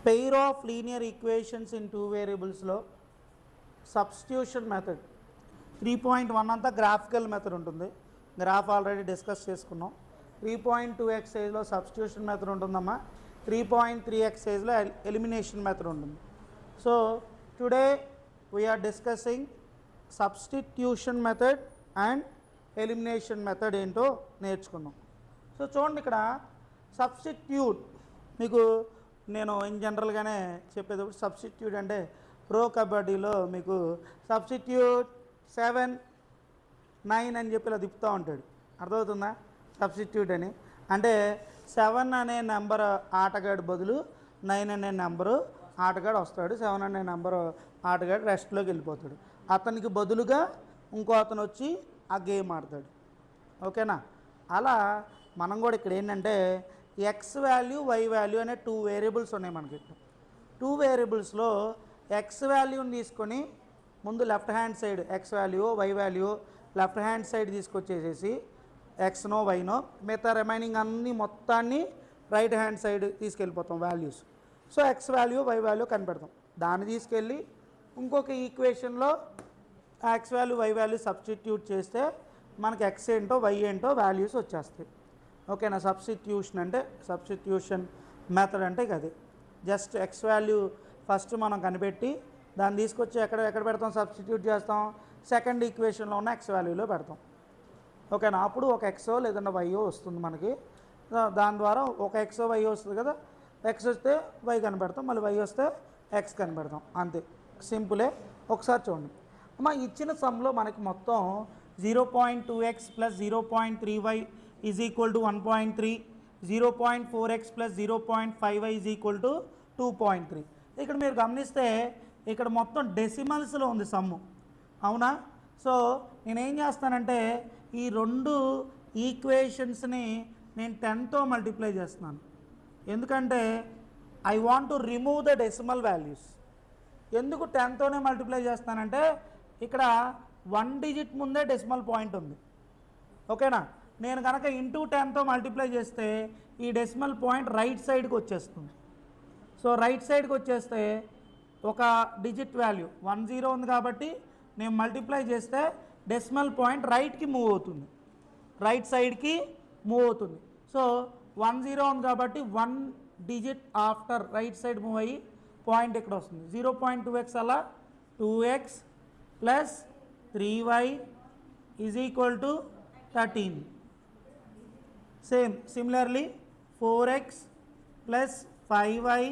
Pair of linear equations in two వేరియబుల్స్లో substitution method 3.1 అంతా graphical method ఉంటుంది. Graph already discuss చేసుకున్నాం. 3.2 ఎక్సైజ్లో సబ్స్టిట్యూషన్ మెథడ్ ఉంటుందమ్మా. 3.3 ఎక్సైజ్లో ఎలిమినేషన్ మెథడ్ ఉంటుంది. So today we are discussing substitution method and elimination method ఏంటో నేర్చుకున్నాం. సో చూడండి, ఇక్కడ సబ్స్టిట్యూట్ మీకు నేను ఇన్ జనరల్గానే చెప్పేటప్పుడు సబ్స్టిట్యూట్ అంటే ప్రో కబడ్డీలో మీకు సబ్స్టిట్యూట్ 7, 9 అని చెప్పి ఇలా తిప్పుతూ ఉంటాడు. అర్థమవుతుందా? సబ్స్టిట్యూట్ అని అంటే 7 అనే నెంబర్ ఆటగాడు బదులు 9 అనే నెంబరు ఆటగాడు వస్తాడు. 7 అనే నెంబరు ఆటగాడు రెస్ట్లోకి వెళ్ళిపోతాడు. అతనికి బదులుగా ఇంకో అతను వచ్చి ఆ గేమ్ ఆడతాడు. ఓకేనా? అలా మనం కూడా ఇక్కడ ఏంటంటే ఎక్స్ వాల్యూ వై వాల్యూ అనే 2 వేరియబుల్స్ ఉన్నాయి మనకి. 2 వేరియబుల్స్లో ఎక్స్ వాల్యూని తీసుకొని ముందు left hand side X value Y value left hand side తీసుకొచ్చేసేసి ఎక్స్నో వైనో మిగతా రిమైనింగ్ అన్ని మొత్తాన్ని రైట్ హ్యాండ్ సైడ్ తీసుకెళ్ళిపోతాం values. So X value Y value కనిపెడతాం. దాన్ని తీసుకెళ్ళి ఇంకొక ఈక్వేషన్లో ఆ X value Y value substitute చేస్తే మనకి ఎక్స్ ఏంటో వై ఏంటో వాల్యూస్ వచ్చేస్తాయి. ఓకేనా? సబ్స్టిట్యూషన్ అంటే సబ్స్టిట్యూషన్ మెథడ్ అంటే అది జస్ట్ ఎక్స్ వాల్యూ ఫస్ట్ మనం కనిపెట్టి దాన్ని తీసుకొచ్చి ఎక్కడ పెడతాం, సబ్స్టిట్యూట్ చేస్తాం, సెకండ్ ఈక్వేషన్లో ఉన్న ఎక్స్ వాల్యూలో పెడతాం. ఓకేనా? అప్పుడు ఒక ఎక్సో లేదంటే వైయో వస్తుంది మనకి. దాని ద్వారా ఒక ఎక్సో వై వస్తుంది కదా, ఎక్స్ వస్తే వై కనిపెడతాం, మళ్ళీ వై వస్తే ఎక్స్ కనిపెడతాం. అంతే, సింపులే. ఒకసారి చూడండి అమ్మ, ఇచ్చిన సమ్లో మనకి మొత్తం 0.2x + 0.3y is equal to 1.3, 0.4x + 0.5y is equal to 2.3. ఇక్కడ మీరు గమనిస్తే ఇక్కడ మొత్తం డెసిమల్స్లో ఉంది సమ్ము. అవునా? సో నేనేం చేస్తానంటే ఈ 2 ఈక్వేషన్స్ని నేను 10తో మల్టిప్లై చేస్తున్నాను. ఎందుకంటే I want to remove the decimal values. ఎందుకు 10తోనే మల్టిప్లై చేస్తానంటే ఇక్కడ 1 డిజిట్ ముందే డెసిమల్ పాయింట్ ఉంది. ఓకేనా? నేను కనుక ఇంటూ 10తో మల్టిప్లై చేస్తే ఈ డెసిమల్ పాయింట్ రైట్ సైడ్కి వచ్చేస్తుంది. సో రైట్ సైడ్కి వచ్చేస్తే ఒక డిజిట్ వాల్యూ 10 ఉంది కాబట్టి నేను మల్టిప్లై చేస్తే డెసిమల్ పాయింట్ రైట్కి మూవ్ అవుతుంది, రైట్ సైడ్కి మూవ్ అవుతుంది. సో 10 ఉంది కాబట్టి 1 digit after right side move అయ్యి పాయింట్ ఇక్కడ వస్తుంది. 0.2x అలా 2x + 3y is equal to 13. Similarly 4x + 5y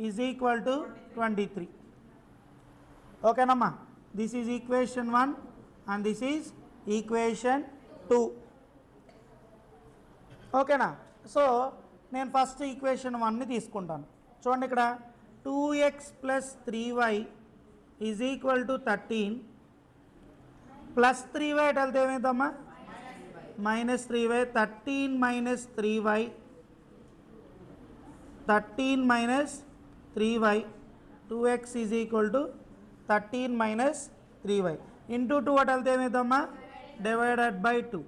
is equal to 23. ఓకేనమ్మా? This is equation 1 and this is equation 2. ఓకేనా? సో నేను ఫస్ట్ ఈక్వేషన్ 1ని తీసుకుంటాను. చూడండి, ఇక్కడ 2x + 3y is equal to 13 plus 3y అటు వెళ్తే ఏమవుతుందమ్మా? -3y. 13 - 3y 13 - 3y 2x is equal to 13 - 3y into 2 అటు వెళ్తే ఏమవుతుందమ్మా? Divided by 2.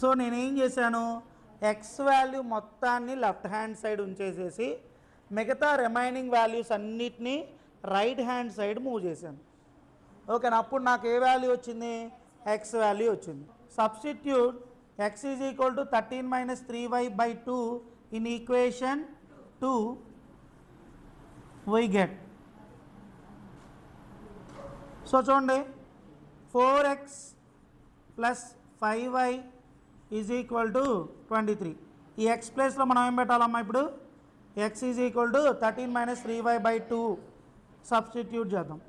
సో నేనేం చేశాను, ఎక్స్ వాల్యూ మొత్తాన్ని లెఫ్ట్ హ్యాండ్ సైడ్ ఉంచేసేసి మిగతా రిమైనింగ్ వాల్యూస్ అన్నిటినీ రైట్ హ్యాండ్ సైడ్ మూవ్ చేశాను. ఓకేనా? అప్పుడు నాకు ఏ వాల్యూ వచ్చింది? ఎక్స్ వాల్యూ వచ్చింది. Substitute X is equal to 13 - 3y by 2 in equation 2 y get. So చూడండి, 4x + 5y is equal to 23. ఈ ఎక్స్ ప్లేస్లో మనం ఏం పెట్టాలమ్మా? ఇప్పుడు X is equal to 13 - 3y by 2 substitute చేద్దాం.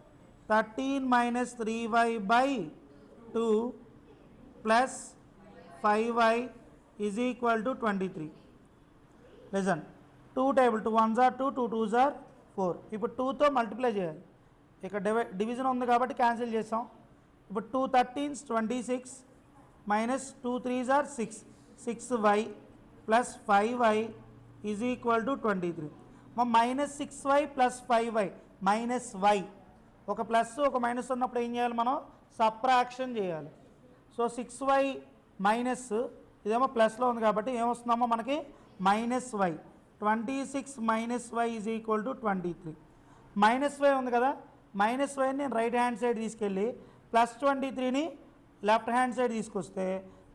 13 - 3y by 2 plus 5y is equal to 23. Listen, 2 table 2 1s are 2, 2 2s are 4. ఇప్పుడు 2తో multiply చేయాలి. ఇక్కడ డివిజన్ ఉంది కాబట్టి క్యాన్సిల్ చేసాం. ఇప్పుడు 2 13s 26 -2 3s are 6, 6y plus 5y is equal to 23. -6y plus 5y -y ఒక ప్లస్ ఒక మైనస్ ఉన్నప్పుడు ఏం చేయాలి? మనం సబ్ట్రాక్షన్ చేయాలి. సో 6y మైనస్ ఇదేమో ప్లస్లో ఉంది కాబట్టి ఏమొస్తుందమ్మా? మనకి minus y 26 minus y is equal to 23. Minus y ఉంది కదా, మైనస్ వైని నేను రైట్ హ్యాండ్ సైడ్ తీసుకెళ్ళి ప్లస్ 23ని లెఫ్ట్ హ్యాండ్ సైడ్ తీసుకొస్తే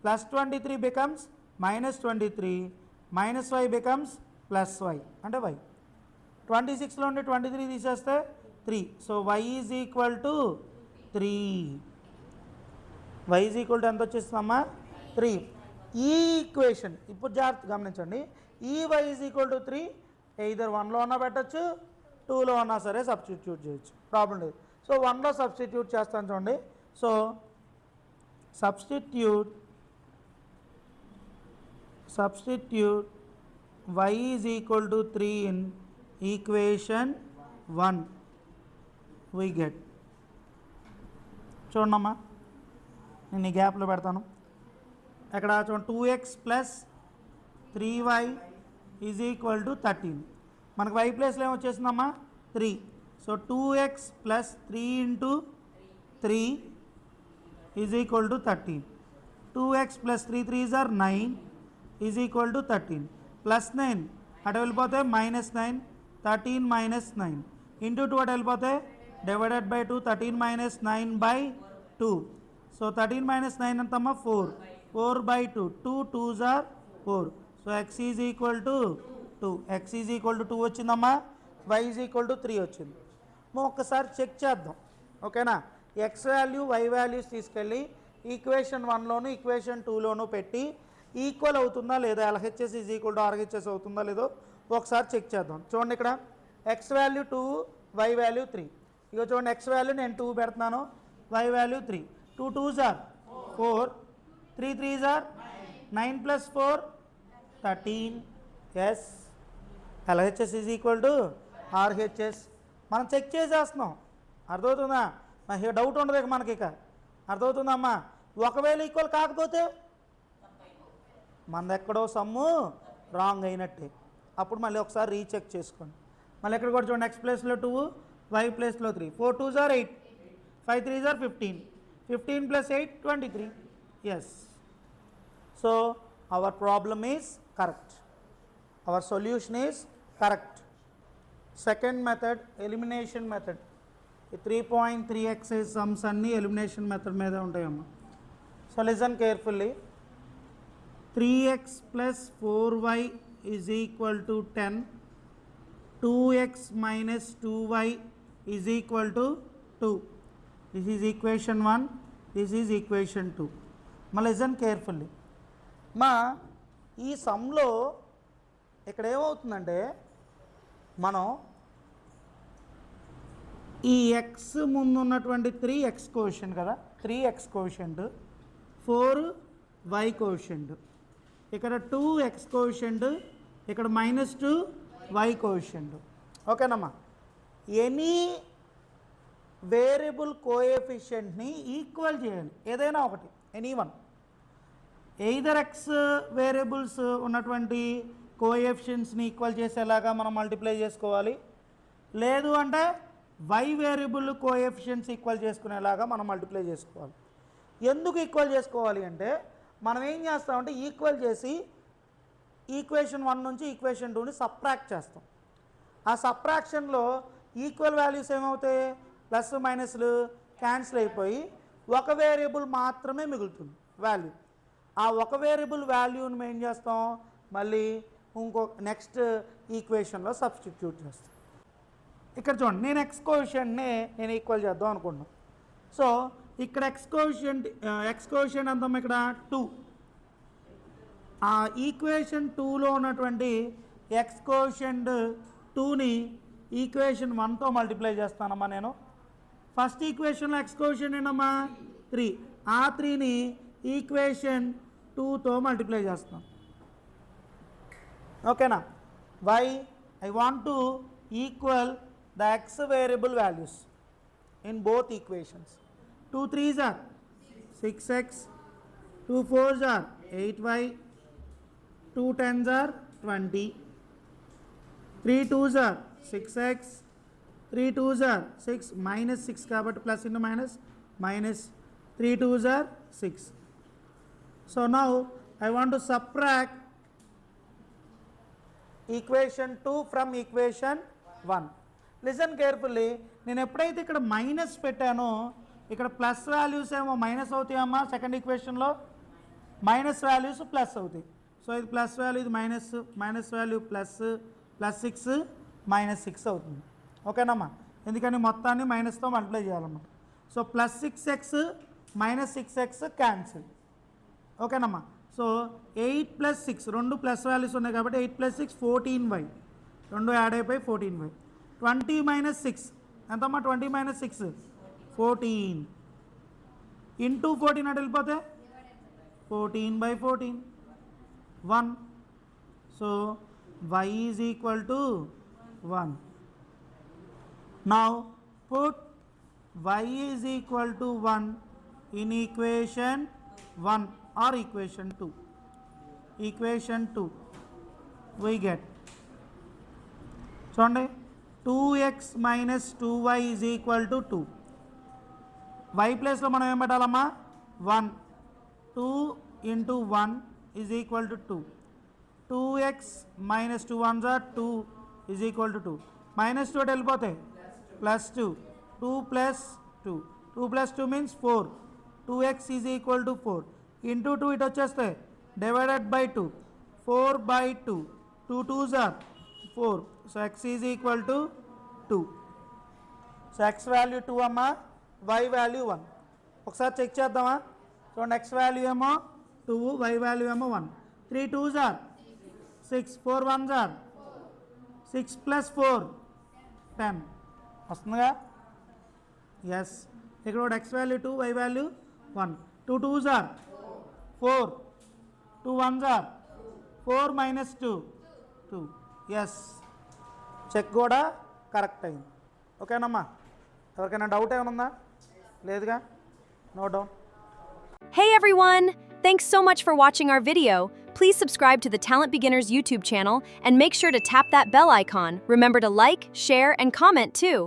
plus 23 becomes minus 23, minus y becomes plus y అంటే వై. 26లో ఉండి 23 తీసేస్తే 3. So y is equal to 3. Y is equal to ఎంత వచ్చేస్తుందమ్మా 3. ఈ ఈక్వేషన్ ఇప్పుడు జాగ్రత్త గమనించండి, ఈ y is equal to 3 either 1లో ఉన్నా పెట్టచ్చు, 2లో ఉన్నా సరే సబ్స్టిట్యూట్ చేయొచ్చు, ప్రాబ్లం లేదు. సో 1లో సబ్స్టిట్యూట్ చేస్తాను చూడండి. So substitute y is equal to 3 in equation 1 we get. చూడమ్మా నేను ఈ గ్యాప్లో పెడతాను. ఇక్కడ చూడండి 2x plus 3y is equal to 13. మనకు y ప్లేస్లో ఏమొచ్చేసిందమ్మా 3. So 2x plus 3 into 3 is equal to 13. 2x plus 3 3s are 9 is equal to 13. Plus 9 అటు వెళ్ళిపోతే మైనస్ 9, 13 మైనస్ 9 ఇంటూ 2 అటు వెళ్ళిపోతే divided by 2, 13 minus 9 by 2. So 13 minus 9 ఎంతమ్మా 4, 4 by 2, 2 2s are 4. So x is equal to 2, x is equal to 2 వచ్చిందమ్మా, y is equal to 3 వచ్చింది. మనం ఒక్కసారి check చేద్దాం, ఓకేనా. x వాల్యూ y వాల్యూస్ తీసుకెళ్ళి ఈక్వేషన్ 1లోను ఈక్వేషన్ 2లోను పెట్టి ఈక్వల్ అవుతుందా లేదా, LHS is equal to RHS అవుతుందా లేదో ఒకసారి చెక్ చేద్దాం. చూడండి ఇక్కడ x వాల్యూ 2, y వాల్యూ 3. ఇక చూడండి x వాల్యూ నేను 2 పెడుతున్నాను, y value 3. 2 2s are 4, 3 3s are 9 plus 4 13. Yes, LHS is equal to RHS. మనం చెక్ చేసేస్తున్నాం, అర్థమవుతుందా. ఇక డౌట్ ఉండదు ఇక మనకి, ఇక అర్థమవుతుందమ్మా. ఒకవేళ ఈక్వల్ కాకపోతే మనది ఎక్కడో సమ్ము రాంగ్ అయినట్టే, అప్పుడు మళ్ళీ ఒకసారి రీచెక్ చేసుకోండి. మళ్ళీ ఎక్కడ కూడా చూడండి, x ప్లేస్లో 2, y ప్లేస్లో 3. 4 2s are 8, 5 3s are 15, 15 plus 8 23. Yes, so our problem is correct, our solution is correct. Second method elimination method. ఈ 3.3 ఎక్సైజ్ సమ్స్ అన్నీ ఎలిమినేషన్ మెథడ్ మీదే ఉంటాయమ్మా. So listen carefully. 3x plus 4y is equal to 10. 2x minus 2y is equal to 2. This is equation 1. This is equation 2. Ma listen carefully. మా ఈ సమ్లో ఇక్కడ ఏమవుతుందంటే మనం ఈ ఎక్స్ ముందు ఉన్నటువంటి 3x కోషెంట్ కదా, 3x కోషెంట్, 4y కోషెంట్, ఇక్కడ 2x కోషెంట్, ఇక్కడ -2y కోషెంట్, ఓకేనమ్మా. ఎనీ వేరియబుల్ కోఎఫిషియెంట్ని ఈక్వల్ చేయాలి, ఏదైనా ఒకటి, any one. Either X variables ఉన్నటువంటి కోఎఫిషియెంట్స్ని ఈక్వల్ చేసేలాగా మనం మల్టిప్లై చేసుకోవాలి, లేదు అంటే y వేరియబుల్ కోఎఫిషియెంట్స్ ఈక్వల్ చేసుకునేలాగా మనం మల్టిప్లై చేసుకోవాలి. ఎందుకు ఈక్వల్ చేసుకోవాలి అంటే మనం ఏం చేస్తామంటే ఈక్వల్ చేసి ఈక్వేషన్ 1 నుంచి ఈక్వేషన్ 2ని సబ్ట్రాక్ట్ చేస్తాం. ఆ సబ్ట్రాక్షన్లో ఈక్వల్ వాల్యూస్ ఏమవుతాయి, ప్లస్ మైనస్లు క్యాన్సిల్ అయిపోయి ఒక వేరియబుల్ మాత్రమే మిగులుతుంది వాల్యూ. ఆ ఒక వేరియబుల్ వాల్యూని మేము ఏం చేస్తాం, మళ్ళీ ఇంకో నెక్స్ట్ ఈక్వేషన్లో సబ్స్టిట్యూట్ చేస్తాం. ఇక్కడ చూడండి, నేను ఎక్స్ కోఎఫిషియెంట్ని నేను ఈక్వల్ చేద్దాం అనుకుంటున్నాను. సో ఇక్కడ ఎక్స్ కోఎఫిషియెంట్ అంతా ఇక్కడ 2. ఆ ఈక్వేషన్ 2లో ఉన్నటువంటి ఎక్స్ కోఎఫిషియెంట్ 2ని ఈక్వేషన్ 1తో మల్టిప్లై చేస్తానమ్మా నేను. ఫస్ట్ ఈక్వేషన్లో ఎక్స్ కోఎఫిషియెంట్ ఏంటమ్మా 3, ఆ 3ని ఈక్వేషన్ 2తో మల్టిప్లై చేస్తాం, ఓకేనా. Why I want to equal the X variable values in both equations. 2 3s are 6x, 2 4s are 8y, 2 10s are 20, 3 2s are 6x, 3 2s are 6, minus 6 కాబట్టి plus into minus, minus 3 2s are 6. So now I want to subtract equation 2 from equation 1. Listen carefully, నేను ఎప్పుడైతే ఇక్కడ minus పెట్టానో ఇక్కడ plus values ఏమో minus అవుతాయమ్మా, second ఈక్వేషన్లో minus values plus అవుతాయి. సో ఇది ప్లస్ వాల్యూ, ఇది మైనస్ వాల్యూ ప్లస్ 6 -6 అవుతుంది. ఓకేనమ్మా, ఎందుకని మొత్తాన్ని మైనస్తో మల్టిప్లై చేయాలన్నమాట. So +6x -6x cancel. ఓకేనమ్మా, సో 8 + 6 రెండు ప్లస్ వాల్యూస్ ఉన్నాయి కాబట్టి 8 + 6 14y, రెండు యాడ్ అయిపోయి 14y. 20 - 6 ఎంతమ్మా, 20 - 6 14 ఇంటూ 14 అటు వెళ్ళిపోతే 14/14 1. So y is equal to 1. Now put y is equal to 1 in equation 1 or equation 2. Equation 2 we get, చూడండి, 2x - 2y is equal to 2. y ప్లేస్లో మనం ఏం పెట్టాలమ్మా, 1. 2 into 1 is equal to 2. 2x - 2 1s are 2 is equal to 2. -2 అటు వెళ్ళిపోతాయి +2. 2 + 2. 2 + 2 means 4. 2x is equal to 4. Into 2 ఇటు వచ్చేస్తే divided by 2. 4/2. 2 2s are 4. So x is equal to 2. So x value 2 అమ్మా, y value 1. ఒకసారి check చేద్దామా. చూడండి, x value ఏమో 2, y value ఏమో 1. 3 2s are 6. 4 1s are 6 + 4 10 వస్తుందిగా. ఎస్, ఇక్కడ కూడా x value 2, y value 1. 2 2s are 4. 2 1s are 4 - 2 2. Yes, check కూడా కరెక్ట్ అయింది. ఓకేనమ్మా, ఎవరికైనా డౌట్ ఏమైనా ఉందా? లేదుగా, no doubt. Hey everyone! Thanks so much for watching our video. Please subscribe to the Talent Beginners YouTube channel and make sure to tap that bell icon. Remember to like, share, and comment too.